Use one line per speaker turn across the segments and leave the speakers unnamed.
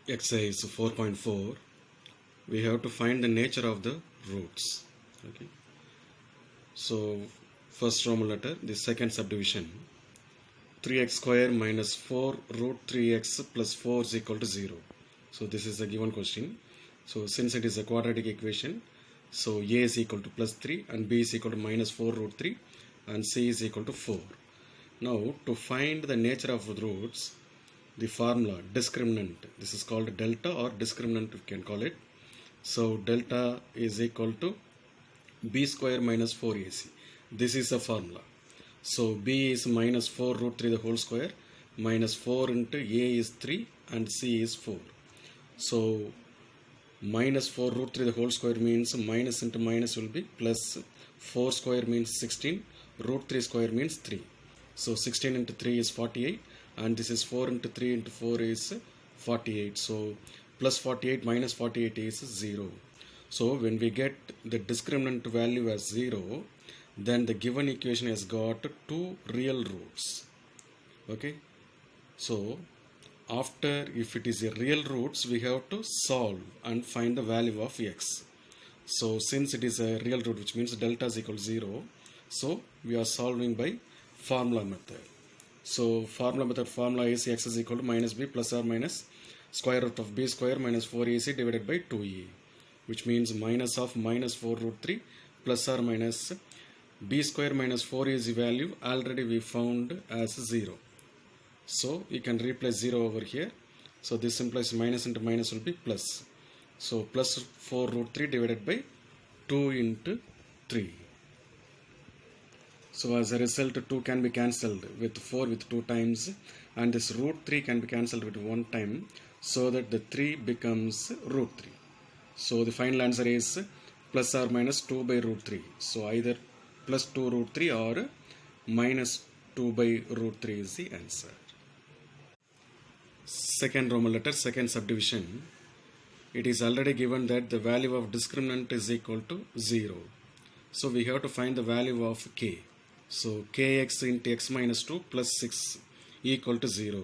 Exercise 4.4, we have to find the nature of the roots. Okay. So first Roman letter, the second subdivision, 3x square minus 4 root 3x plus 4 is equal to 0. So this is a given question. So since it is a quadratic equation, so a is equal to plus 3 and b is equal to minus 4 root 3 and c is equal to 4. Now to find the nature of the roots, the formula discriminant, this is called delta or discriminant, we can call it. So delta is equal to b square minus 4ac. This is the formula. So b is minus 4 root 3 the whole square minus 4 into a is 3 and c is 4. So minus 4 root 3 the whole square means minus into minus will be plus, 4 square means 16, root 3 square means 3. So 16 into 3 is 48 and this is 4 into 3 into 4 is 48. So plus 48 minus 48 is 0. So when we get the discriminant value as 0, then the given equation has got two real roots. Okay. So after, if it is a real roots, we have to solve and find the value of x. So since it is a real root, which means delta is equal to 0, so we are solving by formula method. So formula is x is equal to minus b plus or minus square root of b square minus 4ac divided by 2a, which means minus of minus 4 root 3 plus or minus b square minus 4ac value already we found as 0. So you can replace 0 over here. So this implies minus into minus will be plus. So plus 4 root 3 divided by 2 into 3. So as a result, 2 can be cancelled with 4 with 2 times and this root 3 can be cancelled with 1 time, so that the 3 becomes root 3. So the final answer is plus or minus 2 by root 3. So either plus 2 root 3 or minus 2 by root 3 is the answer. Second Roman letter, second subdivision, it is already given that the value of discriminant is equal to 0. So we have to find the value of k. So kx into x minus 2 plus 6 equal to 0.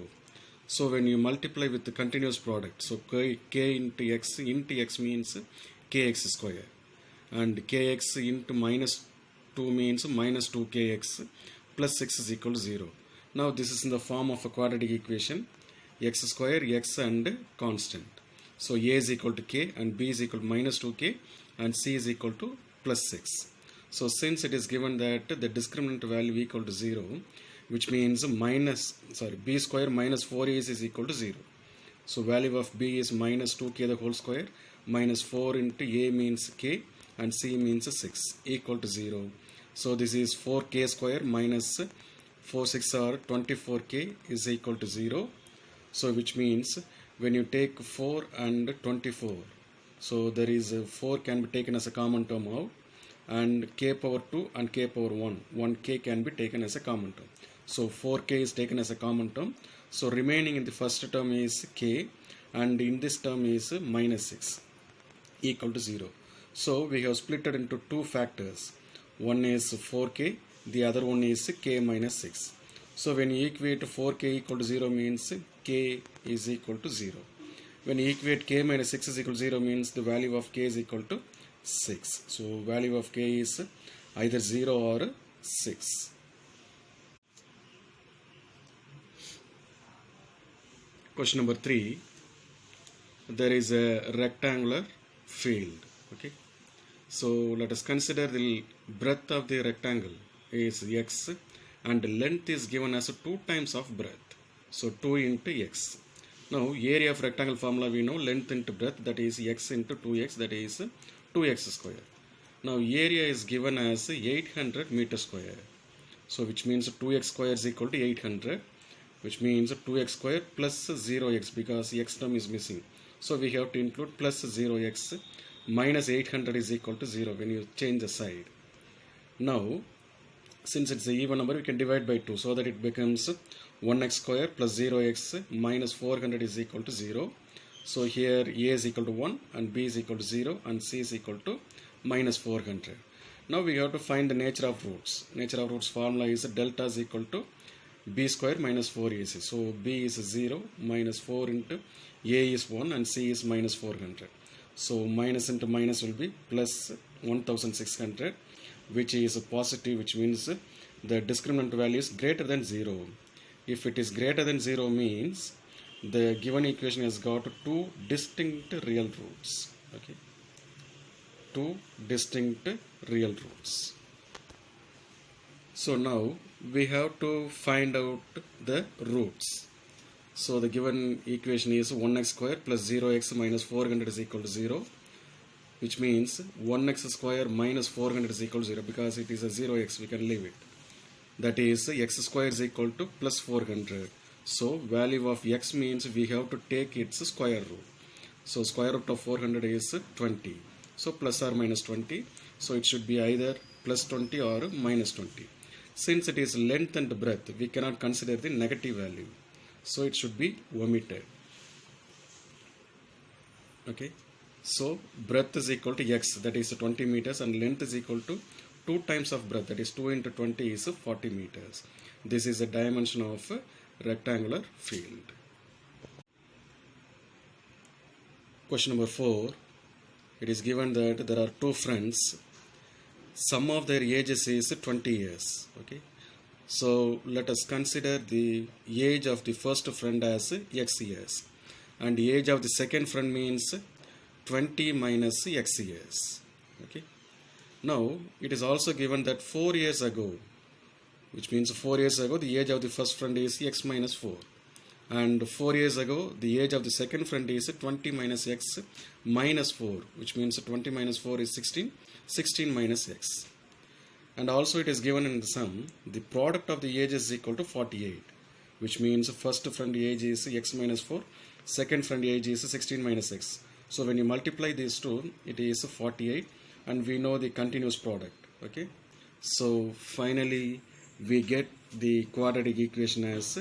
So when you multiply with the continuous product, so k into x means kx square and kx into minus 2 means minus 2kx plus 6 is equal to 0. Now this is in the form of a quadratic equation, x square, x and constant. So a is equal to k and b is equal to minus 2k and c is equal to plus 6. So since it is given that the discriminant value equal to 0, which means b square minus 4ac is equal to 0. So value of b is minus 2k the whole square minus 4 into a means k and c means 6 equal to 0. So this is 4k square minus 4 6 or 24k is equal to 0. So which means when you take 4 and 24, so there is 4 can be taken as a common term out, and k power 2 and k power 1, 1k can be taken as a common term. So 4k is taken as a common term. So remaining in the first term is k and in this term is minus 6 equal to 0. So we have split it into two factors. One is 4k, the other one is k minus 6. So when you equate 4k equal to 0 means k is equal to 0. When you equate k minus 6 is equal to 0 means the value of k is equal to 6. So value of k is either 0 or 6. Question number 3. There is a rectangular field. Okay. So let us consider the breadth of the rectangle is x and length is given as 2 times of breadth. So 2 into x. Now area of rectangle formula we know, length into breadth, that is x into 2x, that is 2x square. Now area is given as 800 meter square. So which means 2x square is equal to 800, which means 2x square plus 0x because x term is missing. So we have to include plus 0x minus 800 is equal to 0 when you change the side. Now since it's an even number, we can divide by 2 so that it becomes 1x square plus 0x minus 400 is equal to 0. So here a is equal to 1 and b is equal to 0 and c is equal to minus 400. Now we have to find the nature of roots. Nature of roots formula is delta is equal to b square minus 4ac. So b is 0 minus 4 into A is 1 and C is minus 400. So minus into minus will be plus 1600, which is a positive, which means the discriminant value is greater than 0. If it is greater than 0 means the given equation has got two distinct real roots. Okay, two distinct real roots. So now we have to find out the roots. So the given equation is 1x square plus 0x minus 400 is equal to 0, which means 1x square minus 400 is equal to 0, because it is a 0x, we can leave it. That is x square is equal to plus 400. So value of x means we have to take its square root. So square root of 400 is 20. So plus or minus 20. So it should be either plus 20 or minus 20. Since it is length and breadth, we cannot consider the negative value. So it should be omitted. Okay. So breadth is equal to x, that is 20 meters, and length is equal to 2 times of breadth, that is 2 into 20 is 40 meters. This is the dimension of a rectangular field. Question number 4. It is given that there are two friends. Sum of their ages is 20 years. Okay. So let us consider the age of the first friend as x years, and the age of the second friend means 20 minus x years. Okay. Now it is also given that 4 years ago, which means 4 years ago the age of the first friend is x minus 4, and 4 years ago the age of the second friend is 20 minus x minus 4, which means 20 minus 4 is 16, 16 minus x. And also it is given in the sum, the product of the age is equal to 48, which means first friend age is x minus 4, second friend age is 16 minus x. So when you multiply these two, it is 48, and we know the continuous product. Okay. So finally we get the quadratic equation as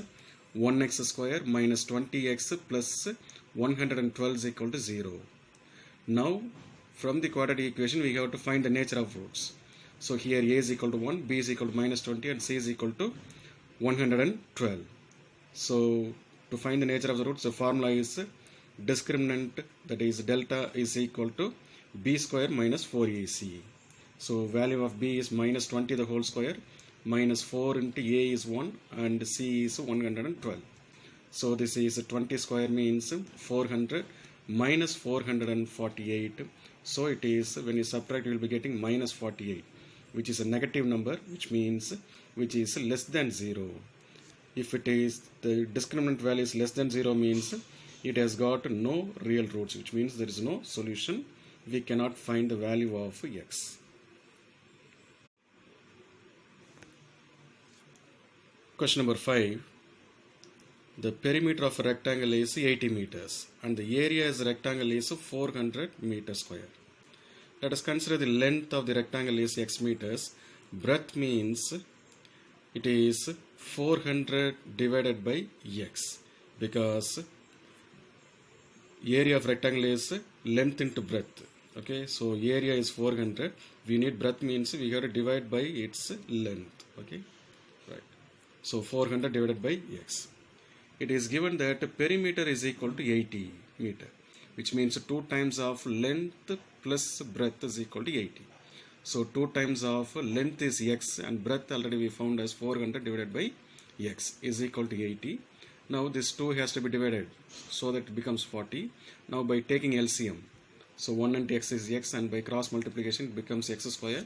1x square minus 20x plus 112 is equal to 0. Now from the quadratic equation we have to find the nature of roots. So here a is equal to 1, b is equal to minus 20, and c is equal to 112. So to find the nature of the roots, the formula is discriminant, that is delta is equal to b square minus 4ac. So value of b is minus 20 the whole square, minus 4 into a is 1, and c is 112. So this is 20 square means 400 minus 448. So it is, when you subtract, you will be getting minus 48, which is a negative number, which means which is less than 0. If it is the discriminant value is less than 0 means it has got no real roots, which means there is no solution. We cannot find the value of x. Question number 5. The perimeter of a rectangle is 80 meters and the area as a rectangle is 400 meters square. Let us consider the length of the rectangle is x meters. Breadth means it is 400 divided by x, because area of rectangle is length into breadth. Okay, so area is 400. We need breadth means we have to divide by its length. Okay, right. So 400 divided by x. It is given that perimeter is equal to 80 meter, which means 2 times of length plus breadth is equal to 80. So 2 times of length is x, and breadth already we found as 400 divided by x is equal to 80. Now this 2 has to be divided so that it becomes 40. Now by taking LCM, so 1 into x is x, and by cross multiplication it becomes x square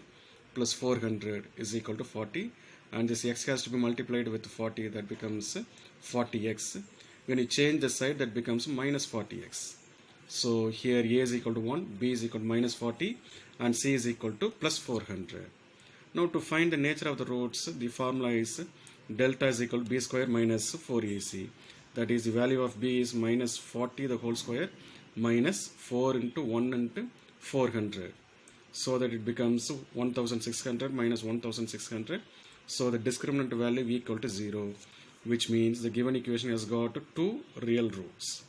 plus 400 is equal to 40, and this x has to be multiplied with 40, that becomes 40x. When you change the side, that becomes minus 40x. So here a is equal to 1, b is equal to minus 40, and c is equal to plus 400. Now to find the nature of the roots, the formula is delta is equal to b square minus 4ac. That is, the value of b is minus 40 the whole square minus 4 into 1 into 400. So that it becomes 1600 minus 1600. So the discriminant value equal to 0, which means the given equation has got 2 real roots.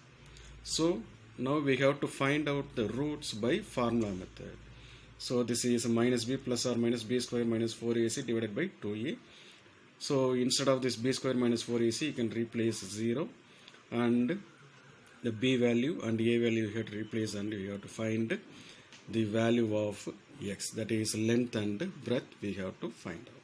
So now we have to find out the roots by formula method. So this is minus b plus or minus b square minus 4ac divided by 2a. So instead of this b square minus 4ac, you can replace 0, and the b value and a value you have to replace, and we have to find the value of x, that is length and breadth we have to find out.